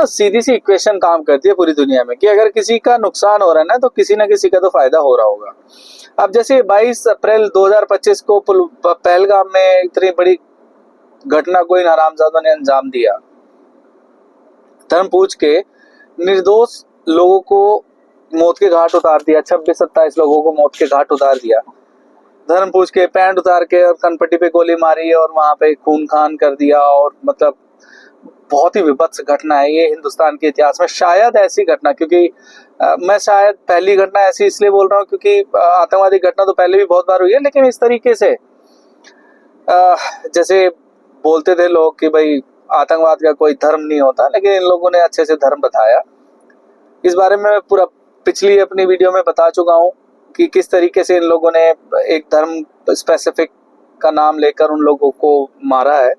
ना सीधी सी इक्वेशन काम करती है पूरी दुनिया में कि अगर किसी का नुकसान हो रहा है ना तो किसी ना किसी का तो फायदा हो रहा होगा। अब जैसे 22 अप्रैल 2025 को पहलगाम में इतनी बड़ी घटना को इन हरामजादों ने अंजाम दिया, धर्म पूछ के निर्दोष लोगों को मौत के घाट उतार दिया, 26-27 लोगों को मौत के घाट उतार दिया, धर्म पूछ के पैंट उतार के और कनपट्टी पे गोली मारी और वहां पे खून खान कर दिया। और मतलब बहुत ही विभत्स घटना है ये हिंदुस्तान के इतिहास में, शायद ऐसी घटना, क्योंकि मैं शायद पहली घटना ऐसी इसलिए बोल रहा हूँ क्योंकि आतंकवादी घटना तो पहले भी बहुत बार हुई है, लेकिन इस तरीके से जैसे बोलते थे लोग कि भाई आतंकवाद का कोई धर्म नहीं होता, लेकिन इन लोगों ने अच्छे से धर्म बताया। इस बारे में मैं पूरा पिछली अपनी वीडियो में बता चुका हूँ कि किस तरीके से इन लोगों ने एक धर्म स्पेसिफिक का नाम लेकर उन लोगों को मारा है।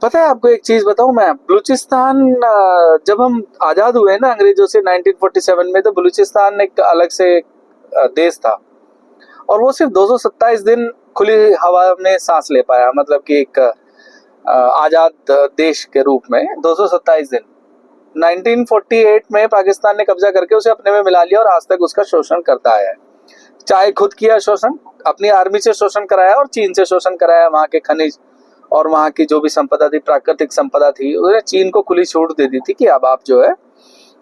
पता है आपको एक चीज बताऊं मैं, बलूचिस्तान जब हम आजाद हुए ना अंग्रेजों से 1947 में, तो बलूचिस्तान एक अलग से देश था और वो सिर्फ 227 दिन खुली हवा में सांस ले पाया, मतलब कि एक आजाद देश के रूप में 227 दिन। 1948 में पाकिस्तान ने कब्जा करके उसे अपने में मिला लिया और आज तक उसका शोषण करता है। चाहे खुद किया शोषण, अपनी आर्मी से शोषण कराया और चीन से शोषण कराया। वहां के खनिज और वहां की जो भी संपदा थी, प्राकृतिक संपदा थी, उसने चीन को खुली छूट दे दी थी कि अब आप जो है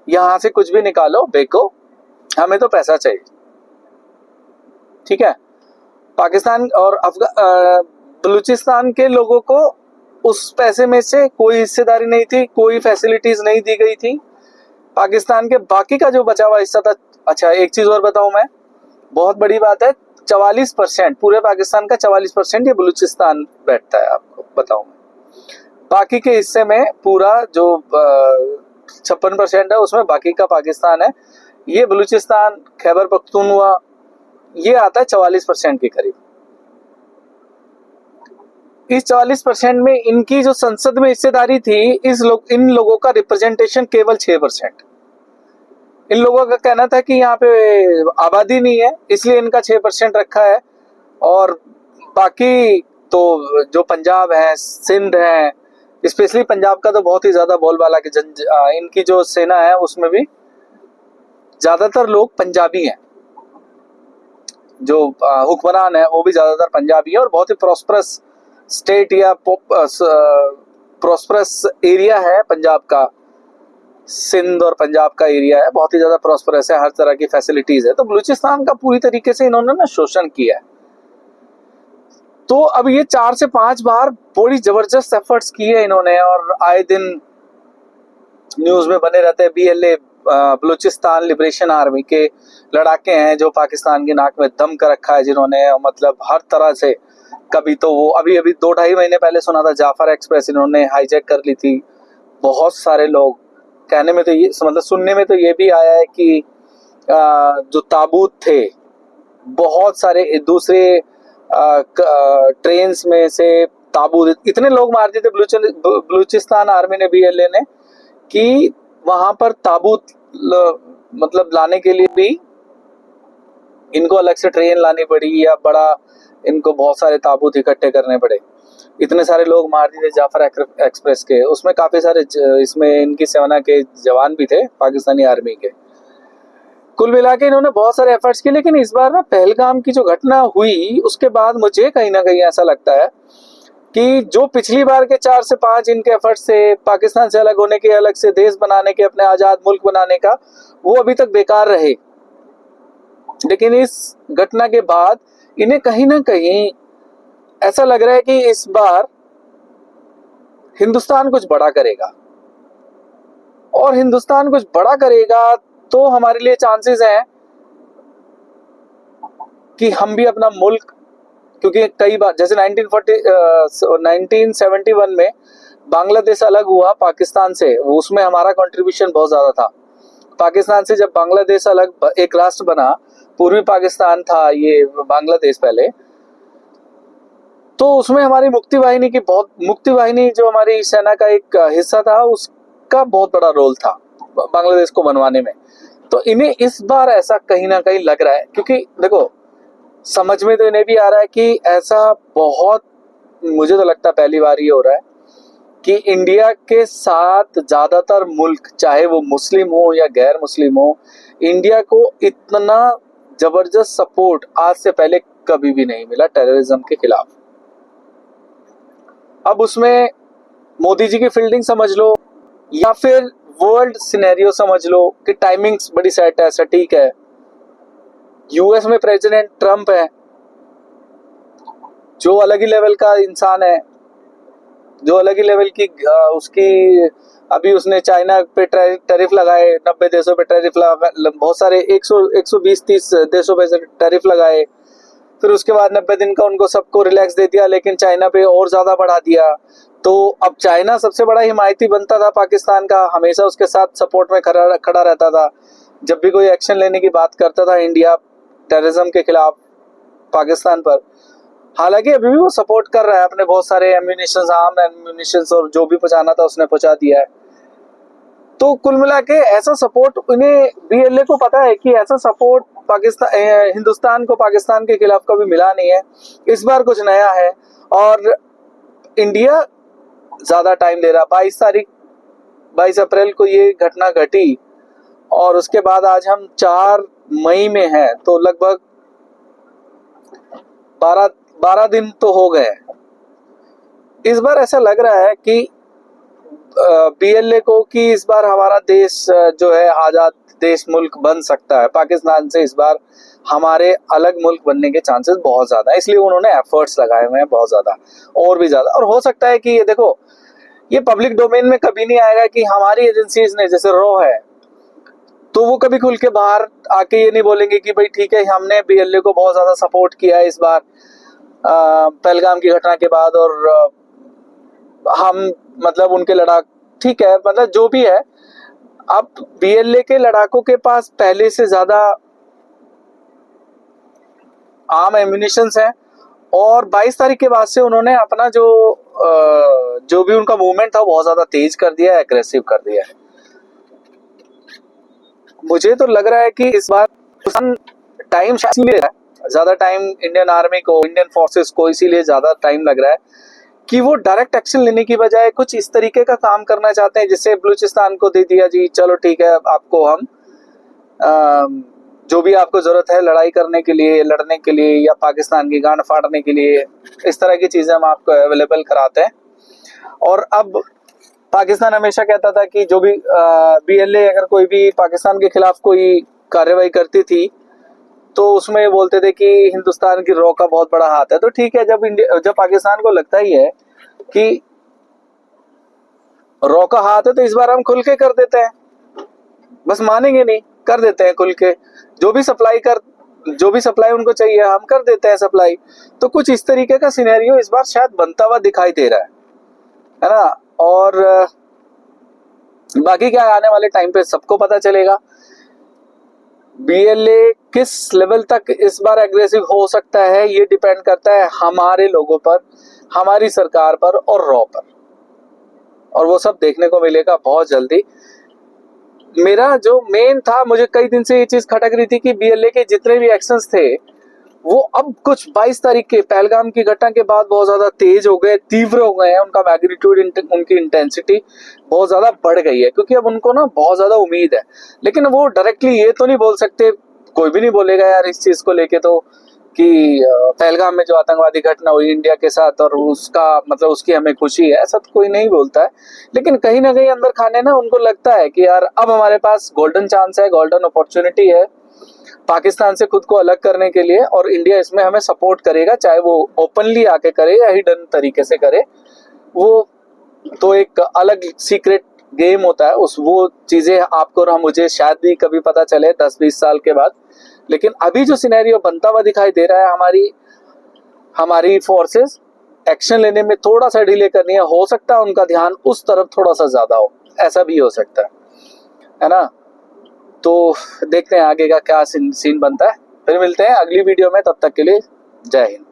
यहाँ से कुछ भी निकालो, बेचो, हमें तो पैसा चाहिए। ठीक है, पाकिस्तान और बलूचिस्तान के लोगों को उस पैसे में से कोई हिस्सेदारी नहीं थी, कोई फैसिलिटीज नहीं दी गई थी। पाकिस्तान के बाकी का जो बचा हुआ हिस्सा था। अच्छा एक चीज और बताऊं मैं, बहुत बड़ी बात है, 44% पूरे पाकिस्तान का 44% ये बलूचिस्तान बैठता है, आपको बताऊं मैं। बाकी के हिस्से में पूरा जो 56% है उसमें बाकी का पाकिस्तान है। ये बलूचिस्तान, खैबर पख्तूनख्वा, ये आता है 44% के करीब। इस 44% में इनकी जो संसद में हिस्सेदारी थी, इन लोगों का रिप्रेजेंटेशन केवल 6%। इन लोगों का कहना था कि यहाँ पे आबादी नहीं है इसलिए इनका 6% रखा है, और बाकी तो जो पंजाब है, सिंध है, स्पेशली पंजाब का तो बहुत ही ज्यादा बोलबाला कि इनकी जो सेना है उसमें भी ज्यादातर लोग पंजाबी हैं। जो हुक्मरान है वो भी ज्यादातर पंजाबी है, और बहुत ही प्रॉस्परस स्टेट या प्रॉस्परस एरिया है पंजाब का। सिंध और पंजाब का एरिया है, बहुत ही ज्यादा प्रॉस्परस है, हर तरह की फैसिलिटीज है। तो बलूचिस्तान का पूरी तरीके से इन्होंने ना शोषण किया है। तो अब ये 4 से 5 बार बड़ी जबरदस्त एफर्ट्स किए इन्होंने, और आए दिन न्यूज में बने रहते हैं। BLA बलूचिस्तान लिबरेशन आर्मी के लड़ाके हैं जो पाकिस्तान की नाक में दम कर रखा है, जिन्होंने मतलब हर तरह से, कभी तो वो अभी 2-2.5 महीने पहले सुना था जाफर एक्सप्रेस इन्होंने हाईजैक कर ली थी। बहुत सारे लोग, कहने में तो ये मतलब सुनने में तो ये भी आया है कि जो ताबूत थे, बहुत सारे दूसरे ट्रेन्स में से ताबूत, इतने लोग मार दिए थे बलूचिस्तान आर्मी ने, BLA ने, कि वहां पर ताबूत मतलब लाने के लिए भी इनको अलग से ट्रेन लानी पड़ी, या बड़ा इनको बहुत सारे ताबूत इकट्ठे करने पड़े। इतने सारे लोग मार दिए थे जाफर एक्सप्रेस के। उसमें काफी सारे इसमें इनकी सेना के जवान भी थे, पाकिस्तानी आर्मी के। कुल मिला के इन्होंने बहुत सारे एफर्ट्स किए, लेकिन इस बार ना पहलगाम की जो घटना हुई उसके बाद मुझे कहीं ना कहीं ऐसा लगता है कि जो पिछली बार के 4 से 5 इनके एफर्ट्स थे, पाकिस्तान से अलग होने के, अलग से देश बनाने के, अपने आजाद मुल्क बनाने का, वो अभी तक बेकार रहे। लेकिन इस घटना के बाद इन्हें कहीं ना कहीं ऐसा लग रहा है कि इस बार हिंदुस्तान कुछ बड़ा करेगा, और हिंदुस्तान कुछ बड़ा करेगा तो हमारे लिए चांसेस हैं कि हम भी अपना मुल्क, क्योंकि कई बार जैसे 1971 में बांग्लादेश अलग हुआ पाकिस्तान से, उसमें हमारा कंट्रीब्यूशन बहुत ज्यादा था। पाकिस्तान से जब बांग्लादेश अलग एक राष्ट्र बना, पूर्वी पाकिस्तान था ये बांग्लादेश पहले, तो उसमें हमारी मुक्ति वाहिनी जो हमारी सेना का एक हिस्सा था, उसका बहुत बड़ा रोल था बांग्लादेश को बनवाने में। तो इन्हें इस बार ऐसा कहीं ना कहीं लग रहा है, क्योंकि देखो समझ में तो इन्हें भी आ रहा है कि ऐसा बहुत, मुझे तो लगता है पहली बार ये हो रहा है कि इंडिया के साथ ज्यादातर मुल्क, चाहे वो मुस्लिम हो या गैर मुस्लिम हो, इंडिया को इतना जबरदस्त सपोर्ट आज से पहले कभी भी नहीं मिला टेररिज्म के खिलाफ। अब उसमें मोदी जी की फील्डिंग समझ लो या फिर वर्ल्ड सिनेरियो समझ लो कि टाइमिंग्स बड़ी सेट है, सटीक है। यूएस में प्रेसिडेंट ट्रम्प है, जो अलग ही लेवल का इंसान है, जो अलग ही लेवल की उसकी, अभी उसने चाइना पे टैरिफ लगाए, 90 देशों पे टैरिफ लगा, बहुत सारे 120-130 देशों पे टैरिफ लगाए। फिर उसके बाद 90 दिन का उनको सबको रिलैक्स दे दिया, लेकिन चाइना पे और ज्यादा बढ़ा दिया। तो अब चाइना सबसे बड़ा हिमायती बनता था पाकिस्तान का, हमेशा उसके साथ सपोर्ट में खड़ा रहता था। जब भी कोई एक्शन लेने की बात करता था इंडिया टेररिज्म के खिलाफ पाकिस्तान पर, हालांकि अभी भी वो सपोर्ट कर रहा है, अपने बहुत सारे एम्यूनिशन, आर्म एम्यूनिशन और जो भी पहुंचाना था उसने पहुंचा दिया है। तो कुल मिला के ऐसा सपोर्ट उन्हें, बीएलए को पता है कि ऐसा सपोर्ट पाकिस्तान, हिंदुस्तान को पाकिस्तान के खिलाफ कभी मिला नहीं है। इस बार कुछ नया है और इंडिया ज्यादा टाइम ले रहा। 22 अप्रैल को ये घटना घटी और उसके बाद आज हम 4 मई में हैं, तो लगभग 12 दिन तो हो गए। इस बार ऐसा लग रहा है कि बीएलए को कि इस बार हमारा देश जो है आजाद देश मुल्क बन सकता है, पाकिस्तान से इस बार हमारे अलग मुल्क बनने के चांसेस बहुत ज्यादा है, इसलिए उन्होंने एफर्ट्स लगाए हुए हैं बहुत ज्यादा, और भी ज्यादा। और हो सकता है कि ये देखो, ये पब्लिक डोमेन में कभी नहीं आएगा कि हमारी एजेंसीज ने, जैसे रॉ है, तो वो कभी खुल के बाहर आके ये नहीं बोलेंगे कि भाई ठीक है हमने बीएलए को बहुत ज्यादा सपोर्ट किया है इस बार पहलगाम की घटना के बाद, और हम मतलब उनके लड़ाक, ठीक है, मतलब जो भी है। अब बीएलए के लड़ाकों के पास पहले से ज्यादा आर्म एम्यूनिशंस हैं, और 22 तारीख के बाद से उन्होंने अपना जो भी उनका मूवमेंट था बहुत ज्यादा तेज कर दिया है, एग्रेसिव कर दिया है। मुझे तो लग रहा है कि इस बार टाइम ज्यादा टाइम इंडियन आर्मी को, इंडियन फोर्सेस को इसीलिए ज्यादा टाइम लग रहा है कि वो डायरेक्ट एक्शन लेने की बजाय कुछ इस तरीके का काम करना चाहते हैं, जिससे बलूचिस्तान को दे दिया जी, चलो ठीक है, आपको हम जो भी आपको जरूरत है लड़ाई करने के लिए, लड़ने के लिए, या पाकिस्तान की गांड फाड़ने के लिए, इस तरह की चीजें हम आपको अवेलेबल कराते हैं। और अब पाकिस्तान हमेशा कहता था कि जो भी बीएलए अगर कोई भी पाकिस्तान के खिलाफ कोई कार्रवाई करती थी तो उसमें बोलते थे कि हिंदुस्तान की रॉ का बहुत बड़ा हाथ है। तो ठीक है, जब पाकिस्तान को लगता ही है कि रॉ का हाथ है, तो इस बार हम खुल के कर देते हैं, बस मानेंगे नहीं, कर देते हैं खुल के, जो भी सप्लाई उनको चाहिए हम कर देते हैं सप्लाई। तो कुछ इस तरीके का सिनेरियो इस बार शायद बनता हुआ दिखाई दे रहा है ना। और बाकी क्या आने वाले टाइम पे सबको पता चलेगा। बीएलए किस लेवल तक इस बार एग्रेसिव हो सकता है, ये डिपेंड करता है हमारे लोगों पर, हमारी सरकार पर और रॉ पर, और वो सब देखने को मिलेगा बहुत जल्दी। मेरा जो मेन था, मुझे कई दिन से ये चीज खटक रही थी कि बीएलए के जितने भी एक्शंस थे वो अब कुछ 22 तारीख के पहलगाम की घटना के बाद बहुत ज्यादा तेज हो गए, तीव्र हो गए हैं, उनका मैग्नीट्यूड, उनकी इंटेंसिटी बहुत ज्यादा बढ़ गई है, क्योंकि अब उनको ना बहुत ज्यादा उम्मीद है। लेकिन वो डायरेक्टली ये तो नहीं बोल सकते, कोई भी नहीं बोलेगा यार इस चीज को लेके तो, कि पहलगाम में जो आतंकवादी घटना हुई इंडिया के साथ और उसका मतलब उसकी हमें खुशी है, ऐसा तो कोई नहीं बोलता है। लेकिन कहीं ना कहीं अंदर खाने ना उनको लगता है कि यार अब हमारे पास गोल्डन चांस है, गोल्डन अपॉर्चुनिटी है पाकिस्तान से खुद को अलग करने के लिए, और इंडिया इसमें हमें सपोर्ट करेगा, चाहे वो ओपनली आके करे या हिडन तरीके से करे। वो तो एक अलग सीक्रेट गेम होता है, वो चीजें आपको और मुझे शायद भी कभी पता चले 10-20 साल के बाद। लेकिन अभी जो सिनेरियो बनता हुआ दिखाई दे रहा है, हमारी फोर्सेस एक्शन लेने में थोड़ा सा डिले कर रही है, हो सकता है उनका ध्यान उस तरफ थोड़ा सा ज्यादा हो, ऐसा भी हो सकता है ना। तो देखते हैं आगे का क्या सीन बनता है। फिर मिलते हैं अगली वीडियो में, तब तक के लिए जय हिंद।